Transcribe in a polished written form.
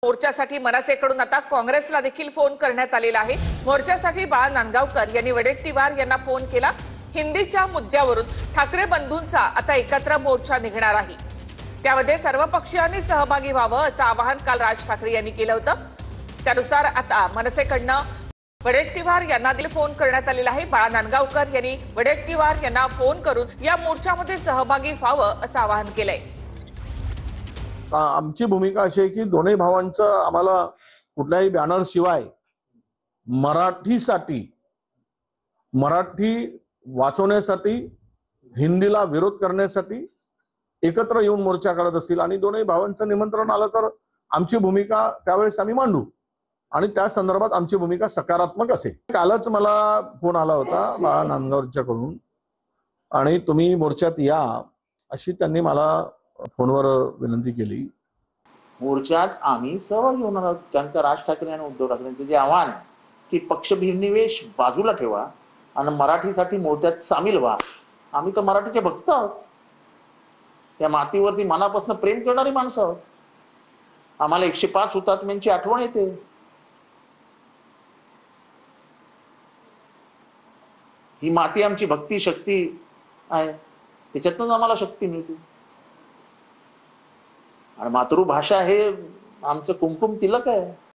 मोर्चासाठी मनसेकडून आता काँग्रेसला देखील फोन करण्यात आलेला आहे। मोर्चासाठी बाळा नांदगावकर यांनी वडेट्टीवार यांना फोन केला। हिंदीच्या मुद्द्यावरून ठाकरे बंधूंचा आता एकत्र मोर्चा निघणार आहे। त्यामध्ये सर्व पक्षीयांनी सहभागी व्हावं असं आवाहन काल राज ठाकरे यांनी केलं होतं। त्यानुसार आता मनसेकडनं वडेट्टीवार यांना देखील फोन करण्यात आलेला आहे। बाळा नांदगावकर यांनी वडेट्टीवार यांना फोन करून या मोर्चामध्ये सहभागी व्हावं असं आवाहन केलंय। आमची भूमिका अशी आहे की दोन्ही भावांचं आम्हाला कुठल्याही बॅनर शिवाय मराठी वाचवण्यासाठी हिंदीला विरोध करण्यासाठी एकत्र येऊन मोर्चा करत असतील आणि दोन्ही भावांचं निमंत्रण आलं तर आमची भूमिका त्यावेळेस आम्ही मांडू आणि त्या संदर्भात आमची भूमिका सकारात्मक असेल। कालच मला फोन आला होता बाळा नांदगावकरकडून आणि तुम्ही मोर्चात या अशी त्यांनी मला फोनवर विनंती केली। मोर्चात आम्ही सहभागी होणार आहोत कारण का राज ठाकरे आणि उद्धव ठाकरेंचं जे आव्हान आहे की पक्षभिन्निवेश बाजूला ठेवा आणि मराठीसाठी मोर्चात सामील व्हा। आम्ही तर मराठीचे भक्त आहोत, त्या मातीवरती मनापासून प्रेम करणारी माणसं आहोत। आम्हाला 105 हुतात्म्यांची आठवण येते। ही माती आमची भक्ती शक्ती आहे, त्याच्यातूनच आम्हाला शक्ती मिळते आणि मातृभाषा हे आमचं कुमकुम तिलक आहे।